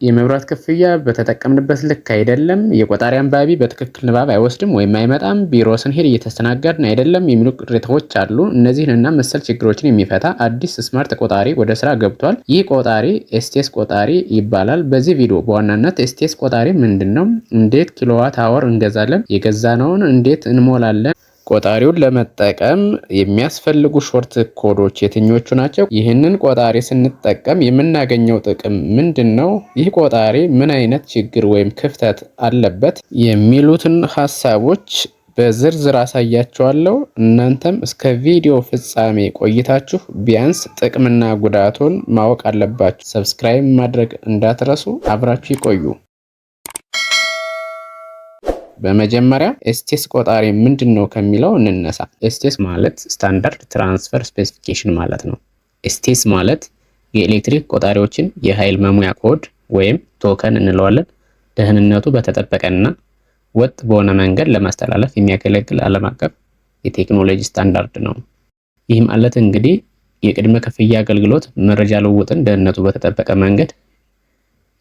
የመብራት ክፍያ በተጠቀምንበት ልክ አይደለም፣ የቆጣሪ አንባቢ በትክክል ንባብ አይወስድም ወይም አይመጣም፣ ቢሮ ስንሄድ እየተስተናገድን አይደለም የሚሉ ቅሬታዎች አሉ። እነዚህንና መሰል ችግሮችን የሚፈታ አዲስ ስማርት ቆጣሪ ወደ ስራ ገብቷል። ይህ ቆጣሪ ኤስቴስ ቆጣሪ ይባላል። በዚህ ቪዲዮ በዋናነት ኤስቴስ ቆጣሪ ምንድነው፣ እንዴት ኪሎዋት አወር እንገዛለን፣ የገዛነውን እንዴት እንሞላለን፣ ቆጣሪውን ለመጠቀም የሚያስፈልጉ ሾርት ኮዶች የትኞቹ ናቸው? ይህንን ቆጣሪ ስንጠቀም የምናገኘው ጥቅም ምንድነው? ይህ ቆጣሪ ምን አይነት ችግር ወይም ክፍተት አለበት? የሚሉትን ሀሳቦች በዝርዝር አሳያችኋለሁ። እናንተም እስከ ቪዲዮ ፍጻሜ ቆይታችሁ ቢያንስ ጥቅምና ጉዳቱን ማወቅ አለባችሁ። ሰብስክራይብ ማድረግ እንዳትረሱ። አብራችሁ ይቆዩ። በመጀመሪያ ኤስቴስ ቆጣሪ ምንድነው ከሚለው እንነሳ። ኤስቴስ ማለት ስታንዳርድ ትራንስፈር ስፔሲፊኬሽን ማለት ነው። ኤስቴስ ማለት የኤሌክትሪክ ቆጣሪዎችን የኃይል መሙያ ኮድ ወይም ቶከን እንለዋለን። ደህንነቱ በተጠበቀና ወጥ በሆነ መንገድ ለማስተላለፍ የሚያገለግል ዓለም አቀፍ የቴክኖሎጂ ስታንዳርድ ነው። ይህ ማለት እንግዲህ የቅድመ ክፍያ አገልግሎት መረጃ ልውውጥን ደህንነቱ በተጠበቀ መንገድ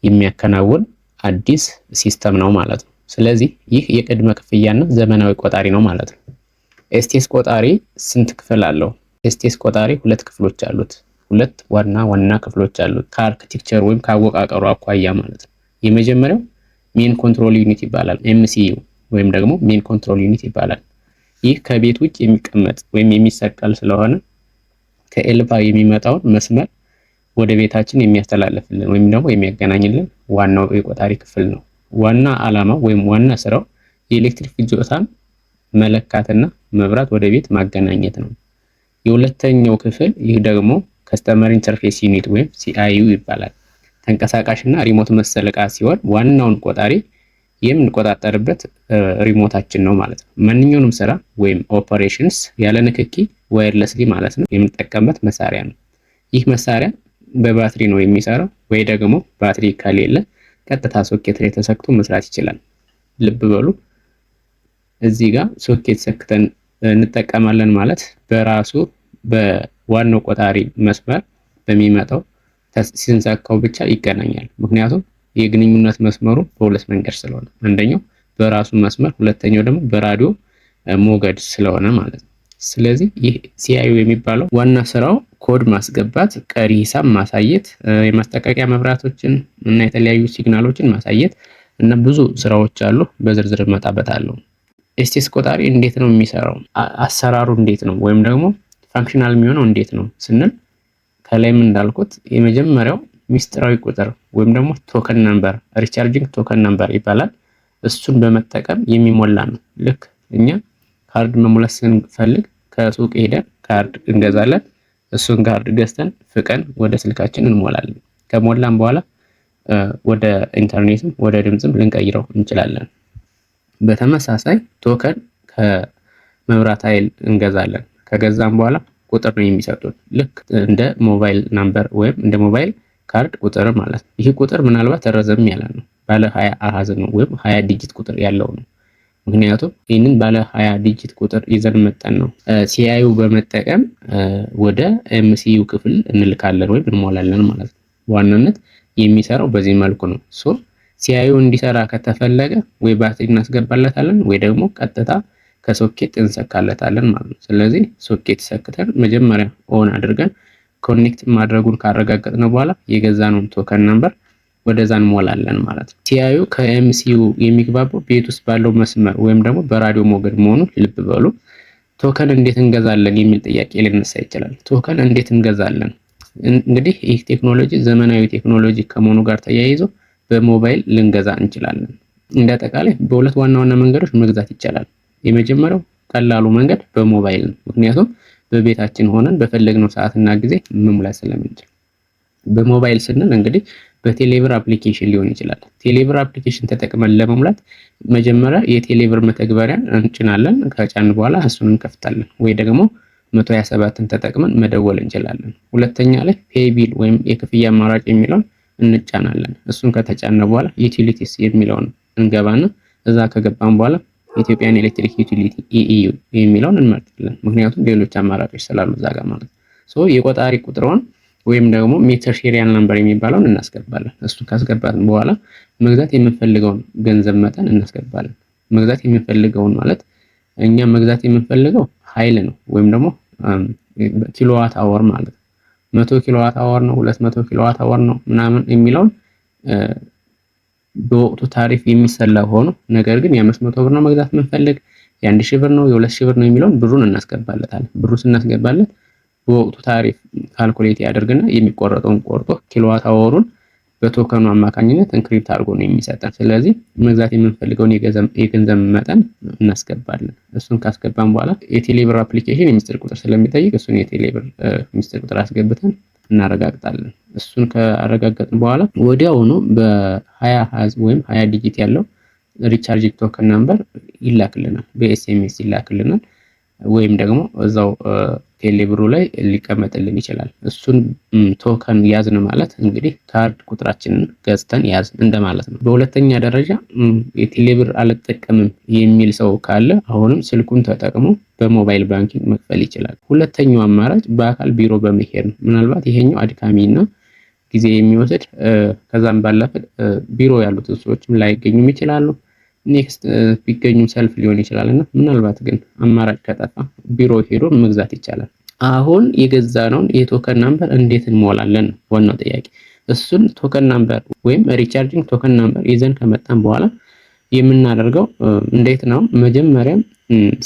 የሚያከናውን አዲስ ሲስተም ነው ማለት ነው። ስለዚህ ይህ የቅድመ ክፍያና ዘመናዊ ቆጣሪ ነው ማለት ነው። ኤስቴስ ቆጣሪ ስንት ክፍል አለው? ኤስቴስ ቆጣሪ ሁለት ክፍሎች አሉት። ሁለት ዋና ክፍሎች አሉት ከአርኪቴክቸር ወይም ካወቃቀሩ አኳያ ማለት ነው። የመጀመሪያው ሜን ኮንትሮል ዩኒት ይባላል። ኤምሲዩ ወይም ደግሞ ሜን ኮንትሮል ዩኒት ይባላል። ይህ ከቤት ውጭ የሚቀመጥ ወይም የሚሰቀል ስለሆነ ከኤልቫ የሚመጣውን መስመር ወደ ቤታችን የሚያስተላልፍልን ወይም ደግሞ የሚያገናኝልን ዋናው የቆጣሪ ክፍል ነው። ዋና ዓላማው ወይም ዋና ስራው የኤሌክትሪክ ፍጆታን መለካትና መብራት ወደ ቤት ማገናኘት ነው። የሁለተኛው ክፍል ይህ ደግሞ ከስተመር ኢንተርፌስ ዩኒት ወይም ሲአይዩ ይባላል። ተንቀሳቃሽና ሪሞት መሰል ዕቃ ሲሆን ዋናውን ቆጣሪ የምንቆጣጠርበት ሪሞታችን ነው ማለት ነው። ማንኛውንም ስራ ወይም ኦፐሬሽንስ ያለ ንክኪ ዋየርለስሊ ማለት ነው የምንጠቀምበት መሳሪያ ነው። ይህ መሳሪያ በባትሪ ነው የሚሰራው ወይ ደግሞ ባትሪ ከሌለ ቀጥታ ሶኬት ላይ ተሰክቶ መስራት ይችላል። ልብ በሉ እዚህ ጋር ሶኬት ሰክተን እንጠቀማለን ማለት በራሱ በዋናው ቆጣሪ መስመር በሚመጣው ሲንሰካው ብቻ ይገናኛል። ምክንያቱም የግንኙነት መስመሩ በሁለት መንገድ ስለሆነ አንደኛው በራሱ መስመር፣ ሁለተኛው ደግሞ በራዲዮ ሞገድ ስለሆነ ማለት ነው። ስለዚህ ይህ ሲአይዩ የሚባለው ዋና ስራው ኮድ ማስገባት፣ ቀሪ ሂሳብ ማሳየት፣ የማስጠንቀቂያ መብራቶችን እና የተለያዩ ሲግናሎችን ማሳየት እና ብዙ ስራዎች አሉ። በዝርዝር እመጣበታለሁ። ኤስቴስ ቆጣሪ እንዴት ነው የሚሰራው? አሰራሩ እንዴት ነው ወይም ደግሞ ፋንክሽናል የሚሆነው እንዴት ነው ስንል ከላይም እንዳልኩት የመጀመሪያው ሚስጥራዊ ቁጥር ወይም ደግሞ ቶከን ነምበር ሪቻርጂንግ ቶከን ነምበር ይባላል። እሱን በመጠቀም የሚሞላ ነው። ልክ እኛ ካርድ መሙላት ስንፈልግ ከሱቅ ሄደን ካርድ እንገዛለን። እሱን ካርድ ገዝተን ፍቀን ወደ ስልካችን እንሞላለን። ከሞላን በኋላ ወደ ኢንተርኔትም ወደ ድምጽም ልንቀይረው እንችላለን። በተመሳሳይ ቶከን ከመብራት ኃይል እንገዛለን። ከገዛን በኋላ ቁጥር ነው የሚሰጡን ልክ እንደ ሞባይል ናምበር ወይም እንደ ሞባይል ካርድ ቁጥር ማለት ነው። ይህ ቁጥር ምናልባት ረዘም ያለ ነው። ባለ 20 አሃዝ ነው ወይም 20 ዲጂት ቁጥር ያለው ነው። ምክንያቱም ይህንን ባለ 20 ዲጂት ቁጥር ይዘን መጠን ነው ሲአይዩ በመጠቀም ወደ ኤምሲዩ ክፍል እንልካለን ወይም እንሞላለን ማለት ነው። በዋናነት የሚሰራው በዚህ መልኩ ነው። ሲአይዩ እንዲሰራ ከተፈለገ ወይ ባትሪ እናስገባለታለን ወይ ደግሞ ቀጥታ ከሶኬት እንሰካለታለን ማለት ነው። ስለዚህ ሶኬት ሰክተን መጀመሪያ ኦን አድርገን ኮኔክት ማድረጉን ካረጋገጥን በኋላ የገዛነውን ቶከን ነምበር ወደዛ እንሞላለን ማለት ነው። ሲአይዩ ከኤምሲዩ የሚግባባው ቤት ውስጥ ባለው መስመር ወይም ደግሞ በራዲዮ ሞገድ መሆኑን ልብ በሉ። ቶከን እንዴት እንገዛለን የሚል ጥያቄ ሊነሳ ይችላል። ቶከን እንዴት እንገዛለን? እንግዲህ ይህ ቴክኖሎጂ ዘመናዊ ቴክኖሎጂ ከመሆኑ ጋር ተያይዞ በሞባይል ልንገዛ እንችላለን። እንደ አጠቃላይ በሁለት ዋና መንገዶች መግዛት ይቻላል። የመጀመሪያው ቀላሉ መንገድ በሞባይል ነው። ምክንያቱም በቤታችን ሆነን በፈለግነው ሰዓትና ጊዜ መሙላት ስለምንችል። በሞባይል ስንል እንግዲህ በቴሌብር አፕሊኬሽን ሊሆን ይችላል። ቴሌብር አፕሊኬሽን ተጠቅመን ለመሙላት መጀመሪያ የቴሌብር መተግበሪያን እንጭናለን። ከጫን በኋላ እሱን እንከፍታለን ወይ ደግሞ 127ን ተጠቅመን መደወል እንችላለን። ሁለተኛ ላይ ፔይቢል ወይም የክፍያ አማራጭ የሚለውን እንጫናለን። እሱን ከተጫነ በኋላ ዩቲሊቲስ የሚለውን እንገባና እዛ ከገባን በኋላ ኢትዮጵያን ኤሌክትሪክ ዩቲሊቲ ኢኢዩ የሚለውን እንመርጣለን። ምክንያቱም ሌሎች አማራጮች ስላሉ እዛ ጋር ማለት ነው። የቆጣሪ ቁጥሩን ወይም ደግሞ ሜትር ሲሪያል ነምበር የሚባለውን እናስገባለን። እሱን ካስገባን በኋላ መግዛት የምንፈልገውን ገንዘብ መጠን እናስገባለን። መግዛት የምንፈልገውን ማለት እኛ መግዛት የምንፈልገው ኃይል ነው ወይም ደግሞ ኪሎዋት አወር ማለት ነው። 100 ኪሎዋት አወር ነው 200 ኪሎዋት አወር ነው ምናምን የሚለውን በወቅቱ ታሪፍ የሚሰላ ሆኖ ነገር ግን የ500 ብር ነው መግዛት የምንፈልግ የ1000 ብር ነው የ2000 ብር ነው የሚለውን ብሩን እናስገባለታለን። ብሩ ስናስገባለት በወቅቱ ታሪፍ ካልኩሌት ያደርግና የሚቆረጠውን ቆርጦ ኪሎዋት አወሩን በቶከኑ አማካኝነት ኢንክሪፕት አድርጎ ነው የሚሰጠን። ስለዚህ መግዛት የምንፈልገውን የገንዘብ መጠን እናስገባለን። እሱን ካስገባን በኋላ የቴሌብር አፕሊኬሽን የሚስጥር ቁጥር ስለሚጠይቅ እሱን የቴሌብር ሚስጥር ቁጥር አስገብተን እናረጋግጣለን። እሱን ካረጋገጥን በኋላ ወዲያውኑ በ20 አሃዝ ወይም 20 ዲጂት ያለው ሪቻርጅ ቶከን ነምበር ይላክልናል፣ በኤስኤምኤስ ይላክልናል ወይም ደግሞ እዛው ቴሌብሩ ላይ ሊቀመጥልን ይችላል። እሱን ቶከን ያዝን ማለት እንግዲህ ካርድ ቁጥራችንን ገዝተን ያዝን እንደማለት ነው። በሁለተኛ ደረጃ የቴሌብር አልጠቀምም የሚል ሰው ካለ አሁንም ስልኩን ተጠቅሞ በሞባይል ባንኪንግ መክፈል ይችላል። ሁለተኛው አማራጭ በአካል ቢሮ በመሄድ ነው። ምናልባት ይሄኛው አድካሚና ጊዜ የሚወስድ ከዛም ባለፈ ቢሮ ያሉት ሰዎችም ላይገኙም ይችላሉ። ኔክስት ቢገኙም ሰልፍ ሊሆን ይችላል እና ምናልባት ግን አማራጭ ከጠፋ ቢሮ ሄዶ መግዛት ይቻላል። አሁን የገዛነውን የቶከን ነምበር እንዴት እንሞላለን ነው ዋናው ጥያቄ። እሱን ቶከን ነምበር ወይም ሪቻርጂንግ ቶከን ነምበር ይዘን ከመጣን በኋላ የምናደርገው እንዴት ነው? መጀመሪያም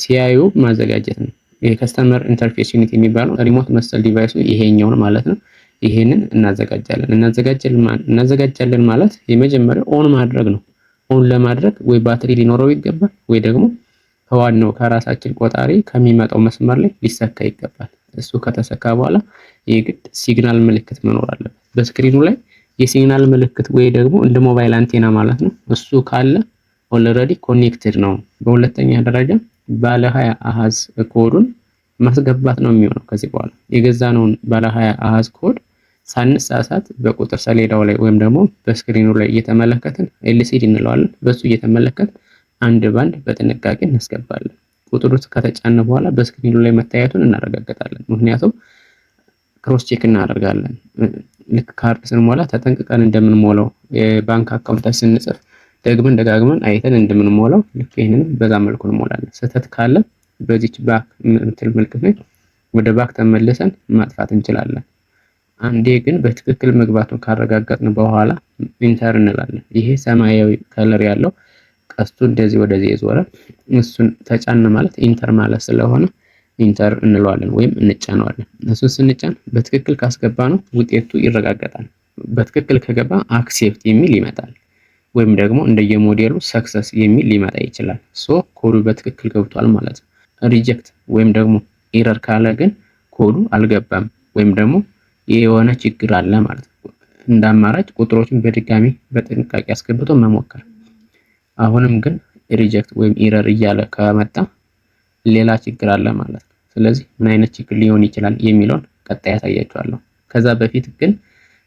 ሲአይዩ ማዘጋጀት ነው። የከስተመር ኢንተርፌስ ዩኒት የሚባለው ሪሞት መሰል ዲቫይሱ ይሄኛውን ማለት ነው። ይሄንን እናዘጋጃለን ማለት የመጀመሪያው ኦን ማድረግ ነው። ኦን ለማድረግ ወይ ባትሪ ሊኖረው ይገባል ወይ ደግሞ ከዋናው ከራሳችን ቆጣሪ ከሚመጣው መስመር ላይ ሊሰካ ይገባል። እሱ ከተሰካ በኋላ የግድ ሲግናል ምልክት መኖር አለበት። በስክሪኑ ላይ የሲግናል ምልክት ወይ ደግሞ እንደ ሞባይል አንቴና ማለት ነው። እሱ ካለ ኦልሬዲ ኮኔክትድ ነው። በሁለተኛ ደረጃ ባለ 20 አሃዝ ኮዱን ማስገባት ነው የሚሆነው። ከዚህ በኋላ የገዛነውን ባለ 20 አሃዝ ኮድ ሳንሳሳት በቁጥር ሰሌዳው ላይ ወይም ደግሞ በስክሪኑ ላይ እየተመለከትን ኤልሲዲ እንለዋለን። በሱ እየተመለከትን አንድ ባንድ በጥንቃቄ እናስገባለን። ቁጥሩ ከተጫነ በኋላ በስክሪኑ ላይ መታየቱን እናረጋግጣለን። ምክንያቱም ክሮስ ቼክ እናደርጋለን። ልክ ካርድ ስንሞላ ተጠንቅቀን እንደምንሞላው የባንክ አካውንታችን ስንጽፍ ደግመን ደጋግመን አይተን እንደምንሞላው ልክ ይሄንንም በዛ መልኩ እንሞላለን። ስህተት ካለ በዚች ባክ ምትል ምልክት ላይ ወደ ባክ ተመልሰን ማጥፋት እንችላለን። አንዴ ግን በትክክል መግባቱን ካረጋገጥን በኋላ ኢንተር እንላለን። ይሄ ሰማያዊ ከለር ያለው ቀስቱ እንደዚህ ወደዚህ የዞረ እሱን ተጫን ማለት ኢንተር ማለት ስለሆነ ኢንተር እንለዋለን ወይም እንጫነዋለን። እሱን ስንጫን በትክክል ካስገባ ነው ውጤቱ ይረጋገጣል። በትክክል ከገባ አክሴፕት የሚል ይመጣል ወይም ደግሞ እንደየሞዴሉ ሰክሰስ የሚል ሊመጣ ይችላል። ሶ ኮዱ በትክክል ገብቷል ማለት ነው። ሪጀክት ወይም ደግሞ ኤረር ካለ ግን ኮዱ አልገባም ወይም ደግሞ የሆነ ችግር አለ ማለት ነው። እንደ አማራጭ ቁጥሮችን በድጋሚ በጥንቃቄ አስገብቶ መሞከር። አሁንም ግን ሪጀክት ወይም ኤረር እያለ ከመጣ ሌላ ችግር አለ ማለት ነው። ስለዚህ ምን አይነት ችግር ሊሆን ይችላል የሚለውን ቀጣይ ያሳያችኋለሁ። ከዛ በፊት ግን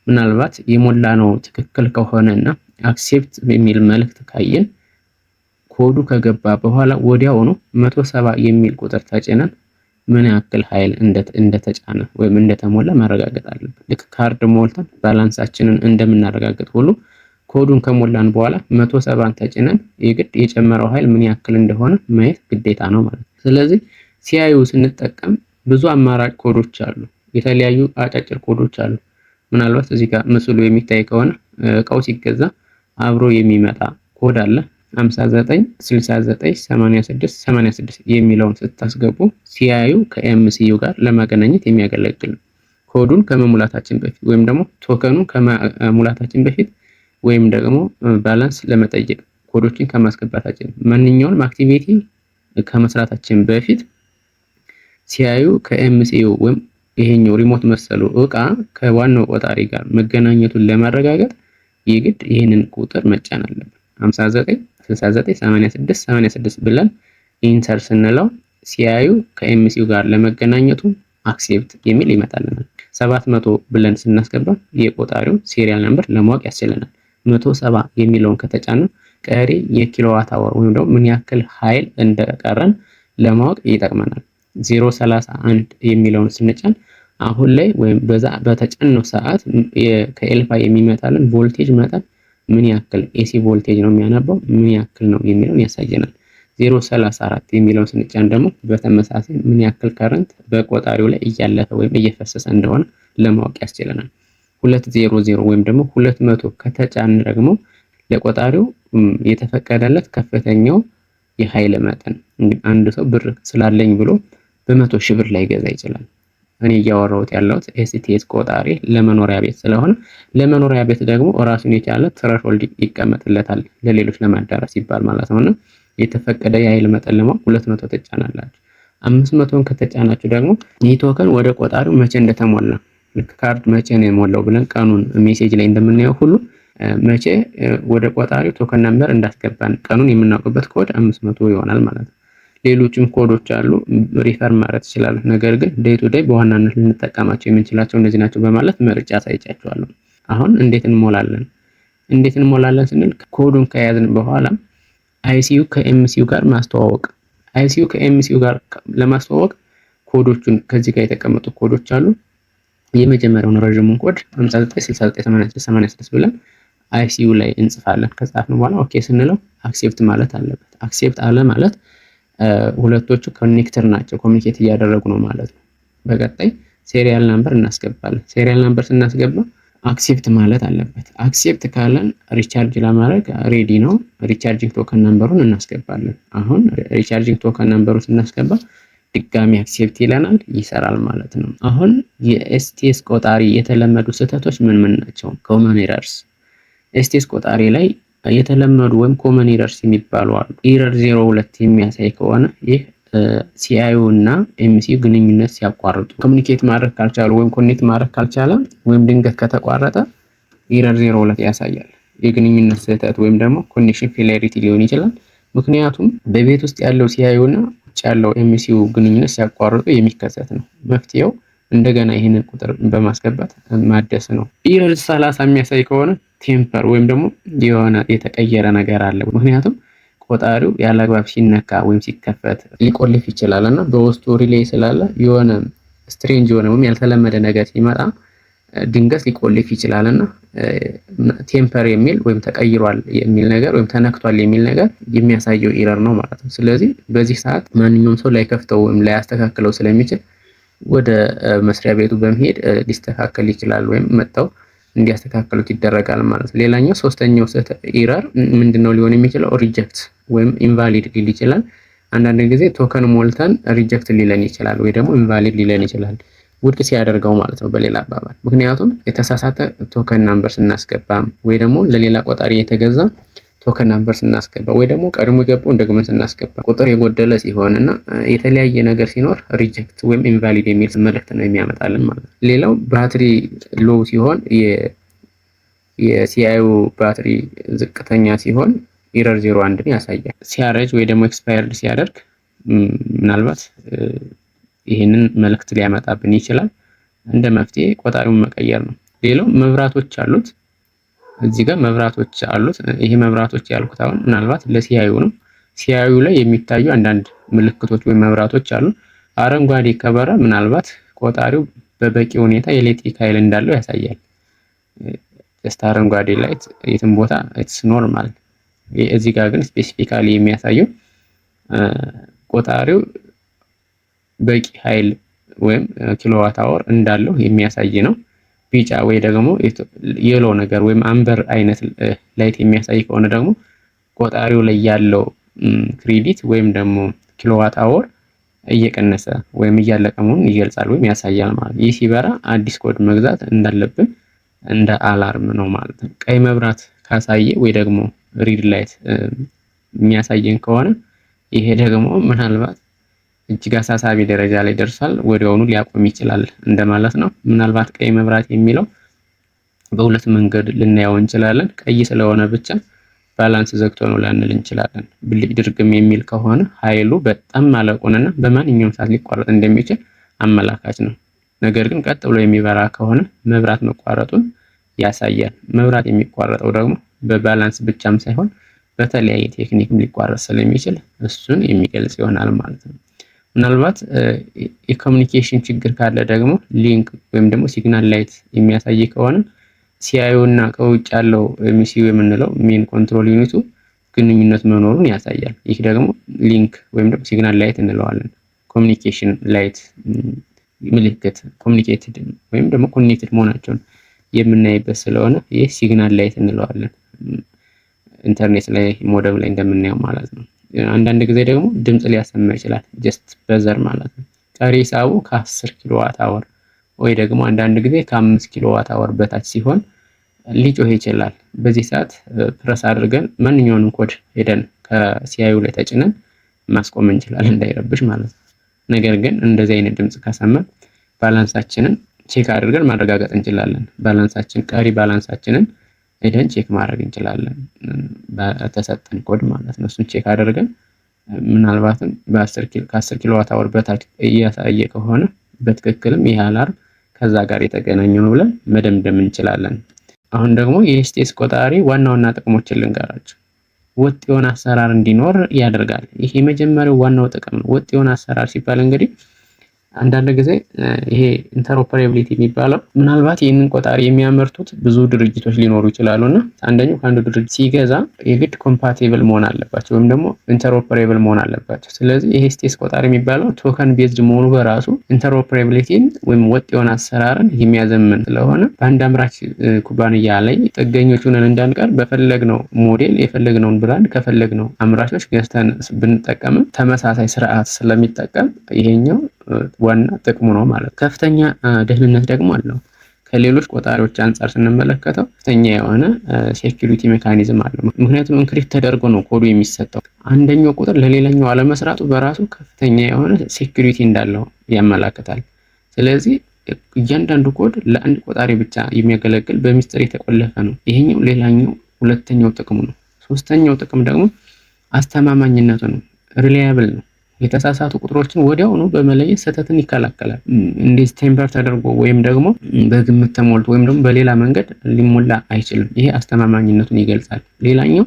ምናልባት የሞላ ነው ትክክል ከሆነና አክሴፕት የሚል መልእክት ካየን ኮዱ ከገባ በኋላ ወዲያውኑ 170 የሚል ቁጥር ተጭነን ምን ያክል ኃይል እንደተጫነ ወይም እንደተሞላ ማረጋገጥ አለብን። ልክ ካርድ ሞልተን ባላንሳችንን እንደምናረጋግጥ ሁሉ ኮዱን ከሞላን በኋላ 170 ተጭነን የግድ የጨመረው ኃይል ምን ያክል እንደሆነ ማየት ግዴታ ነው ማለት ነው። ስለዚህ ሲአይዩ ስንጠቀም ብዙ አማራጭ ኮዶች አሉ፣ የተለያዩ አጫጭር ኮዶች አሉ። ምናልባት እዚህ ጋር ምስሉ የሚታይ ከሆነ እቃው ሲገዛ አብሮ የሚመጣ ኮድ አለ 59698686 የሚለውን ስታስገቡ ሲአይዩ ከኤምሲዩ ጋር ለማገናኘት የሚያገለግል ነው። ኮዱን ከመሙላታችን በፊት ወይም ደግሞ ቶከኑን ከመሙላታችን በፊት ወይም ደግሞ ባላንስ ለመጠየቅ ኮዶችን ከማስገባታችን ማንኛውንም አክቲቪቲ ከመስራታችን በፊት ሲአይዩ ከኤምሲዩ ወይም ይሄኛው ሪሞት መሰሉ እቃ ከዋናው ቆጣሪ ጋር መገናኘቱን ለማረጋገጥ የግድ ይህንን ቁጥር መጫን አለብን። 59698686 ብለን ኢንተር ስንለው ሲአይዩ ከኤምሲዩ ጋር ለመገናኘቱ አክሴፕት የሚል ይመጣልናል። 700 ብለን ስናስገባ የቆጣሪውን ሲሪያል ነምበር ለማወቅ ያስችለናል። 170 የሚለውን ከተጫነ ቀሪ የኪሎዋት አወር ወይም ደግሞ ምን ያክል ኃይል እንደቀረን ለማወቅ ይጠቅመናል። 031 የሚለውን ስንጫን አሁን ላይ ወይም በዛ በተጫነው ሰዓት ከኤልፋ የሚመጣልን ቮልቴጅ መጠን ምን ያክል ኤሲ ቮልቴጅ ነው የሚያነባው ምን ያክል ነው የሚለውን ያሳየናል። 0.34 የሚለውን ስንጫን ደግሞ በተመሳሳይ ምን ያክል ከረንት በቆጣሪው ላይ እያለፈ ወይም እየፈሰሰ እንደሆነ ለማወቅ ያስችለናል። 200 ወይም ደግሞ 200 ከተጫን ደግሞ ለቆጣሪው የተፈቀደለት ከፍተኛው የኃይል መጠን እንግዲህ አንድ ሰው ብር ስላለኝ ብሎ በ100 ሺህ ብር ላይ ገዛ ይችላል። እኔ እያወራሁት ያለሁት ኤስቲኤስ ቆጣሪ ለመኖሪያ ቤት ስለሆነ ለመኖሪያ ቤት ደግሞ ራሱን የቻለ ትሬሾልድ ይቀመጥለታል ለሌሎች ለማዳረስ ይባል ማለት ነውና የተፈቀደ የኃይል መጠን ለማወቅ 200 ተጫናላችሁ። 500ን ከተጫናችሁ ደግሞ ይህ ቶከን ወደ ቆጣሪው መቼ እንደተሞላ ልክ ካርድ መቼ ነው የሞላው ብለን ቀኑን ሜሴጅ ላይ እንደምናየው ሁሉ መቼ ወደ ቆጣሪው ቶከን ነምበር እንዳስገባን ቀኑን የምናውቅበት ኮድ 500 ይሆናል ማለት ነው። ሌሎችም ኮዶች አሉ ሪፈር ማድረግ ይችላል። ነገር ግን ዴይ ቱ ዴይ በዋናነት ልንጠቀማቸው የምንችላቸው እነዚህ ናቸው በማለት መርጫ አሳይቻችኋለሁ። አሁን እንዴት እንሞላለን ስንል ኮዱን ከያዝን በኋላ አይሲዩ ከኤምሲዩ ጋር ማስተዋወቅ። አይሲዩ ከኤምሲዩ ጋር ለማስተዋወቅ ኮዶቹን ከዚህ ጋር የተቀመጡ ኮዶች አሉ። የመጀመሪያውን ረጅሙን ኮድ 59698686 ብለን አይሲዩ ላይ እንጽፋለን። ከጻፍን በኋላ ኦኬ ስንለው አክሴፕት ማለት አለበት። አክሴፕት አለ ማለት ሁለቶቹ ኮኔክተር ናቸው፣ ኮሚኒኬት እያደረጉ ነው ማለት ነው። በቀጣይ ሴሪያል ናምበር እናስገባለን። ሴሪያል ናምበር ስናስገባ አክሴፕት ማለት አለበት። አክሴፕት ካለን ሪቻርጅ ለማድረግ ሬዲ ነው። ሪቻርጂንግ ቶከን ናምበሩን እናስገባለን። አሁን ሪቻርጂንግ ቶከን ናምበሩን ስናስገባ ድጋሚ አክሴፕት ይለናል፣ ይሰራል ማለት ነው። አሁን የኤስቲኤስ ቆጣሪ የተለመዱ ስህተቶች ምን ናቸው? ኮመን ኤረርስ። ኤስቲኤስ ቆጣሪ ላይ የተለመዱ ወይም ኮመን ኤረርስ የሚባሉ አሉ። ኤረር 02 የሚያሳይ ከሆነ ይህ ሲአይዩ እና ኤምሲዩ ግንኙነት ሲያቋርጡ ኮሙኒኬት ማድረግ ካልቻሉ ወይም ኮኔክት ማድረግ ካልቻለ ወይም ድንገት ከተቋረጠ ኤረር 02 ያሳያል። የግንኙነት ስህተት ወይም ደግሞ ኮኔክሽን ፌሊየሪቲ ሊሆን ይችላል። ምክንያቱም በቤት ውስጥ ያለው ሲአይዩ እና ውጭ ያለው ኤምሲዩ ግንኙነት ሲያቋርጡ የሚከሰት ነው። መፍትሄው እንደገና ይህንን ቁጥር በማስገባት ማደስ ነው። ኤረር 30 የሚያሳይ ከሆነ ቴምፐር ወይም ደግሞ የሆነ የተቀየረ ነገር አለ። ምክንያቱም ቆጣሪው ያለአግባብ ሲነካ ወይም ሲከፈት ሊቆልፍ ይችላል እና በውስጡ ሪሌይ ስላለ የሆነ ስትሬንጅ የሆነ ወይም ያልተለመደ ነገር ሲመጣ ድንገት ሊቆልፍ ይችላል እና ቴምፐር የሚል ወይም ተቀይሯል የሚል ነገር ወይም ተነክቷል የሚል ነገር የሚያሳየው ኤረር ነው ማለት ነው። ስለዚህ በዚህ ሰዓት ማንኛውም ሰው ላይከፍተው ወይም ላያስተካክለው ስለሚችል ወደ መስሪያ ቤቱ በመሄድ ሊስተካከል ይችላል ወይም መጥተው እንዲያስተካክሉት ይደረጋል ማለት ነው። ሌላኛው ሶስተኛው ኤረር ምንድነው ሊሆን የሚችለው? ሪጀክት ወይም ኢንቫሊድ ሊል ይችላል። አንዳንድ ጊዜ ቶከን ሞልተን ሪጀክት ሊለን ይችላል ወይ ደግሞ ኢንቫሊድ ሊለን ይችላል፣ ውድቅ ሲያደርገው ማለት ነው በሌላ አባባል። ምክንያቱም የተሳሳተ ቶከን ናምበር ስናስገባ ወይ ደግሞ ለሌላ ቆጣሪ የተገዛ ቶከን ናምበር ስናስገባ ወይ ደግሞ ቀድሞ የገባውን ደግመን ስናስገባ ቁጥር የጎደለ ሲሆን እና የተለያየ ነገር ሲኖር ሪጀክት ወይም ኢንቫሊድ የሚል መልእክት ነው የሚያመጣልን ማለት ነው። ሌላው ባትሪ ሎው ሲሆን የሲአይዩ ባትሪ ዝቅተኛ ሲሆን ኤረር 01ን ያሳያል። ሲያረጅ ወይ ደግሞ ኤክስፓየርድ ሲያደርግ ምናልባት ይህንን መልእክት ሊያመጣብን ይችላል። እንደ መፍትሄ ቆጣሪውን መቀየር ነው። ሌላው መብራቶች አሉት። እዚህ ጋር መብራቶች አሉት። ይሄ መብራቶች ያልኩት አሁን ምናልባት ለሲአይዩ ነው። ሲአይዩ ላይ የሚታዩ አንዳንድ ምልክቶች ወይም መብራቶች አሉ። አረንጓዴ ከበራ ምናልባት ቆጣሪው በበቂ ሁኔታ የኤሌክትሪክ ኃይል እንዳለው ያሳያል። ጀስት አረንጓዴ ላይት የትም ቦታ ኢትስ ኖርማል። እዚህ ጋር ግን ስፔሲፊካሊ የሚያሳየው ቆጣሪው በቂ ኃይል ወይም ኪሎዋት አወር እንዳለው የሚያሳይ ነው። ቢጫ ወይ ደግሞ የሎ ነገር ወይም አምበር አይነት ላይት የሚያሳይ ከሆነ ደግሞ ቆጣሪው ላይ ያለው ክሬዲት ወይም ደግሞ ኪሎዋት አወር እየቀነሰ ወይም እያለቀ መሆኑን ይገልጻል ወይም ያሳያል ማለት። ይህ ሲበራ አዲስ ኮድ መግዛት እንዳለብን እንደ አላርም ነው ማለት ነው። ቀይ መብራት ካሳየ ወይ ደግሞ ሪድ ላይት የሚያሳየን ከሆነ ይሄ ደግሞ ምናልባት እጅግ አሳሳቢ ደረጃ ላይ ደርሷል፣ ወዲያውኑ ሊያቆም ይችላል እንደማለት ነው። ምናልባት ቀይ መብራት የሚለው በሁለት መንገድ ልናየው እንችላለን። ቀይ ስለሆነ ብቻ ባላንስ ዘግቶ ነው ላንል እንችላለን። ብልጭ ድርግም የሚል ከሆነ ኃይሉ በጣም ማለቁንና በማንኛውም ሰዓት ሊቋረጥ እንደሚችል አመላካች ነው። ነገር ግን ቀጥ ብሎ የሚበራ ከሆነ መብራት መቋረጡን ያሳያል። መብራት የሚቋረጠው ደግሞ በባላንስ ብቻም ሳይሆን በተለያየ ቴክኒክም ሊቋረጥ ስለሚችል እሱን የሚገልጽ ይሆናል ማለት ነው። ምናልባት የኮሚኒኬሽን ችግር ካለ ደግሞ ሊንክ ወይም ደግሞ ሲግናል ላይት የሚያሳይ ከሆነ ሲአይኦ እና ከውጭ ያለው ኤምሲዩ የምንለው ሜን ኮንትሮል ዩኒቱ ግንኙነት መኖሩን ያሳያል። ይህ ደግሞ ሊንክ ወይም ደግሞ ሲግናል ላይት እንለዋለን። ኮሚኒኬሽን ላይት ምልክት ኮሚኒኬትድ ወይም ደግሞ ኮኔክትድ መሆናቸውን የምናይበት ስለሆነ ይህ ሲግናል ላይት እንለዋለን። ኢንተርኔት ላይ ሞደም ላይ እንደምናየው ማለት ነው። አንዳንድ ጊዜ ደግሞ ድምጽ ሊያሰማ ይችላል። ጀስት በዘር ማለት ነው። ቀሪ ሂሳቡ ከ10 ኪሎዋት አወር ወይ ደግሞ አንዳንድ ጊዜ ከ5 ኪሎዋት አወር በታች ሲሆን ሊጮህ ይችላል። በዚህ ሰዓት ፕረስ አድርገን ማንኛውንም ኮድ ሄደን ከሲአይዩ ላይ ተጭነን ማስቆም እንችላለን እንዳይረብሽ ማለት ነው። ነገር ግን እንደዚህ አይነት ድምጽ ከሰማን ባላንሳችንን ቼክ አድርገን ማረጋገጥ እንችላለን። ቀሪ ባላንሳችንን ሄደን ቼክ ማድረግ እንችላለን በተሰጠን ኮድ ማለት ነው። እሱን ቼክ አድርገን ምናልባትም ከ10 ኪሎዋት አወር በታች እያሳየ ከሆነ በትክክልም ይህ አላርም ከዛ ጋር የተገናኘ ነው ብለን መደምደም እንችላለን። አሁን ደግሞ የኤስቲኤስ ቆጣሪ ዋና ጥቅሞችን ልንገራችሁ። ወጥ የሆነ አሰራር እንዲኖር ያደርጋል። ይሄ የመጀመሪያው ዋናው ጥቅም ነው። ወጥ የሆነ አሰራር ሲባል እንግዲህ አንዳንድ ጊዜ ይሄ ኢንተርኦፐሬቢሊቲ የሚባለው ምናልባት ይህንን ቆጣሪ የሚያመርቱት ብዙ ድርጅቶች ሊኖሩ ይችላሉና አንደኛው ከአንዱ ድርጅት ሲገዛ የግድ ኮምፓቲብል መሆን አለባቸው ወይም ደግሞ ኢንተርኦፐሬብል መሆን አለባቸው። ስለዚህ ይሄ ኤስቲኤስ ቆጣሪ የሚባለው ቶከን ቤዝድ መሆኑ በራሱ ኢንተርኦፐሬቢሊቲን ወይም ወጥ የሆነ አሰራርን የሚያዘምን ስለሆነ በአንድ አምራች ኩባንያ ላይ ጥገኞች ሆነን እንዳንቀር በፈለግነው ሞዴል የፈለግነውን ብራንድ ከፈለግነው አምራቾች ገዝተን ብንጠቀም ተመሳሳይ ስርዓት ስለሚጠቀም ይሄኛው ዋና ጥቅሙ ነው ማለት። ከፍተኛ ደህንነት ደግሞ አለው። ከሌሎች ቆጣሪዎች አንጻር ስንመለከተው ከፍተኛ የሆነ ሴኩሪቲ ሜካኒዝም አለው። ምክንያቱም ኢንክሪፕት ተደርጎ ነው ኮዱ የሚሰጠው። አንደኛው ቁጥር ለሌላኛው አለመስራቱ በራሱ ከፍተኛ የሆነ ሴኩሪቲ እንዳለው ያመላክታል። ስለዚህ እያንዳንዱ ኮድ ለአንድ ቆጣሪ ብቻ የሚያገለግል በሚስጥር የተቆለፈ ነው። ይሄኛው ሌላኛው ሁለተኛው ጥቅሙ ነው። ሶስተኛው ጥቅም ደግሞ አስተማማኝነቱ ነው። ሪላያብል ነው። የተሳሳቱ ቁጥሮችን ወዲያውኑ በመለየት ስህተትን ይከላከላል። እንዴት ቴምፐር ተደርጎ ወይም ደግሞ በግምት ተሞልቶ ወይም ደግሞ በሌላ መንገድ ሊሞላ አይችልም። ይሄ አስተማማኝነቱን ይገልጻል። ሌላኛው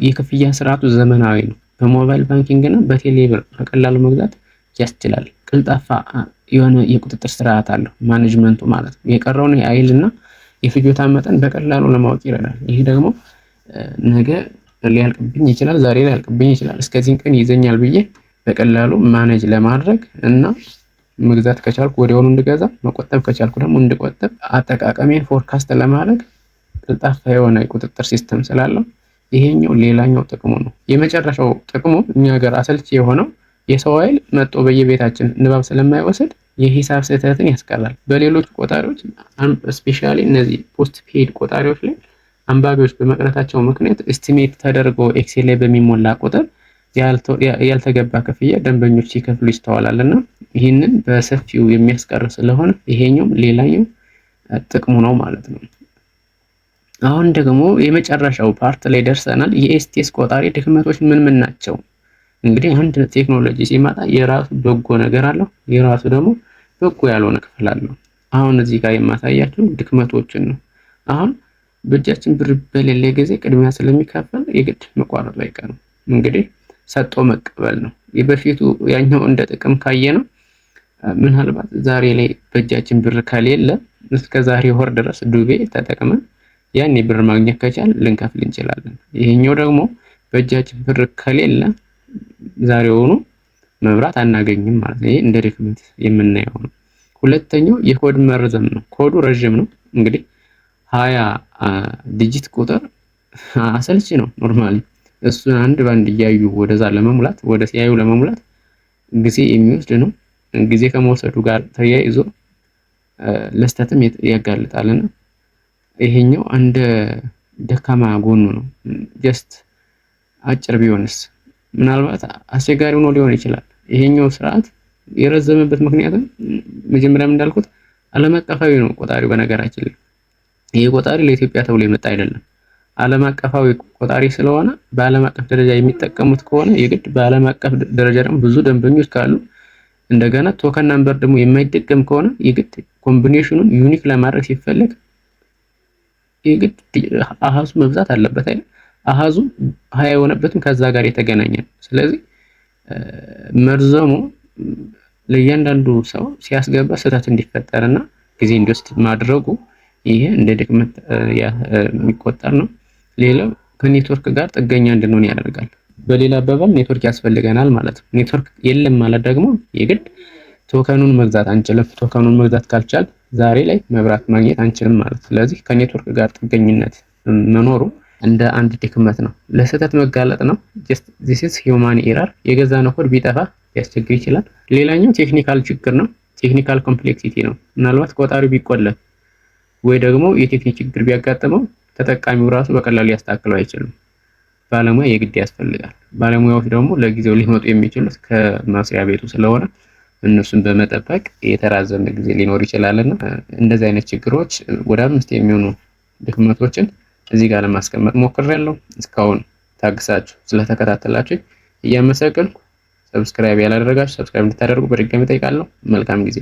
የክፍያ ስርዓቱ ዘመናዊ ነው። በሞባይል ባንኪንግ እና በቴሌብር በቀላሉ መግዛት ያስችላል። ቅልጣፋ የሆነ የቁጥጥር ስርዓት አለው ማኔጅመንቱ ማለት ነው። የቀረውን የኃይልና የፍጆታ መጠን በቀላሉ ለማወቅ ይረዳል። ይሄ ደግሞ ነገ ሊያልቅብኝ ይችላል፣ ዛሬ ሊያልቅብኝ ይችላል፣ እስከዚህን ቀን ይዘኛል ብዬ በቀላሉ ማኔጅ ለማድረግ እና መግዛት ከቻልኩ ወዲያውኑ እንድገዛ፣ መቆጠብ ከቻልኩ ደግሞ እንድቆጠብ፣ አጠቃቀሜን ፎርካስት ለማድረግ ቅልጣፋ የሆነ የቁጥጥር ሲስተም ስላለው ይሄኛው ሌላኛው ጥቅሙ ነው። የመጨረሻው ጥቅሙ እኛ ሀገር አሰልቺ የሆነው የሰው ኃይል መጥቶ በየቤታችን ንባብ ስለማይወስድ የሂሳብ ስህተትን ያስቀራል። በሌሎች ቆጣሪዎች ስፔሻሊ እነዚህ ፖስት ፔድ ቆጣሪዎች ላይ አንባቢዎች በመቅረታቸው ምክንያት ኤስቲሜት ተደርጎ ኤክሴል ላይ በሚሞላ ቁጥር ያልተገባ ክፍያ ደንበኞች ሲከፍሉ ይስተዋላልና ይህንን በሰፊው የሚያስቀር ስለሆነ ይሄኛው ሌላኛው ጥቅሙ ነው ማለት ነው። አሁን ደግሞ የመጨረሻው ፓርት ላይ ደርሰናል። የኤስቲኤስ ቆጣሪ ድክመቶች ምን ናቸው? እንግዲህ አንድ ቴክኖሎጂ ሲመጣ የራሱ በጎ ነገር አለው፣ የራሱ ደግሞ በጎ ያልሆነ ክፍል አለው። አሁን እዚህ ጋር የማሳያችሁ ድክመቶችን ነው። አሁን በእጃችን ብር በሌለ ጊዜ ቅድሚያ ስለሚከፈል የግድ መቋረጡ አይቀርም። እንግዲህ ሰጥቶ መቀበል ነው። የበፊቱ ያኛው እንደ ጥቅም ካየ ነው። ምናልባት ዛሬ ላይ በእጃችን ብር ከሌለ እስከ ዛሬ ወር ድረስ ዱቤ ተጠቅመን ያን ብር ማግኘት ከቻል ልንከፍል እንችላለን። ይሄኛው ደግሞ በእጃችን ብር ከሌለ ዛሬውኑ መብራት አናገኝም ማለት ነው። ይሄ እንደ ድክመት የምናየው ነው። ሁለተኛው የኮድ መርዘም ነው። ኮዱ ረጅም ነው። እንግዲህ 20 ዲጂት ቁጥር አሰልቺ ነው ኖርማሊ። እሱን አንድ ባንድ እያዩ ወደዛ ለመሙላት ወደ ሲያዩ ለመሙላት ጊዜ የሚወስድ ነው። ጊዜ ከመውሰዱ ጋር ተያይዞ ለስተትም ያጋልጣልና ይሄኛው እንደ ደካማ ጎኑ ነው። ጀስት አጭር ቢሆንስ ምናልባት አስቸጋሪ ሆኖ ሊሆን ይችላል። ይሄኛው ስርዓት የረዘመበት ምክንያቱም መጀመሪያም እንዳልኩት ዓለም አቀፋዊ ነው ቆጣሪው። በነገራችን ላይ ይሄ ቆጣሪ ለኢትዮጵያ ተብሎ የመጣ አይደለም። ዓለም አቀፋዊ ቆጣሪ ስለሆነ በዓለም አቀፍ ደረጃ የሚጠቀሙት ከሆነ የግድ በዓለም አቀፍ ደረጃ ደግሞ ብዙ ደንበኞች ካሉ እንደገና ቶከን ናምበር ደግሞ የማይደገም ከሆነ የግድ ኮምቢኔሽኑን ዩኒክ ለማድረግ ሲፈልግ የግድ አሃዙ መብዛት አለበት አይደል? አሃዙ 20 የሆነበትም ከዛ ጋር የተገናኘ ነው። ስለዚህ መርዘሙ ለእያንዳንዱ ሰው ሲያስገባ ስህተት እንዲፈጠርና ጊዜ እንዲወስድ ማድረጉ ይሄ እንደ ድክመት የሚቆጠር ነው። ሌላው ከኔትወርክ ጋር ጥገኛ እንድንሆን ያደርጋል። በሌላ አባባል ኔትወርክ ያስፈልገናል ማለት ነው። ኔትወርክ የለም ማለት ደግሞ የግድ ቶከኑን መግዛት አንችልም። ቶከኑን መግዛት ካልቻል ዛሬ ላይ መብራት ማግኘት አንችልም ማለት። ስለዚህ ከኔትወርክ ጋር ጥገኝነት መኖሩ እንደ አንድ ድክመት ነው። ለስህተት መጋለጥ ነው። this is human error። የገዛነው ኮድ ቢጠፋ ሊያስቸግር ይችላል። ሌላኛው ቴክኒካል ችግር ነው። ቴክኒካል ኮምፕሌክሲቲ ነው። ምናልባት ቆጣሪው ቢቆለፍ ወይ ደግሞ የቴክኒክ ችግር ቢያጋጥመው ተጠቃሚው ራሱ በቀላሉ ሊያስተካክለው አይችልም። ባለሙያ የግድ ያስፈልጋል። ባለሙያዎች ደግሞ ለጊዜው ሊመጡ የሚችሉት ከመስሪያ ቤቱ ስለሆነ እነሱን በመጠበቅ የተራዘመ ጊዜ ሊኖር ይችላልና እንደዚህ አይነት ችግሮች ወደ 5 የሚሆኑ ድክመቶችን እዚህ ጋር ለማስቀመጥ ሞክሬያለሁ። እስካሁን ታግሳችሁ ስለተከታተላችሁ እያመሰገንኩ ሰብስክራይብ ያላደረጋችሁ ሰብስክራይብ እንድታደርጉ በድጋሚ ጠይቃለሁ። መልካም ጊዜ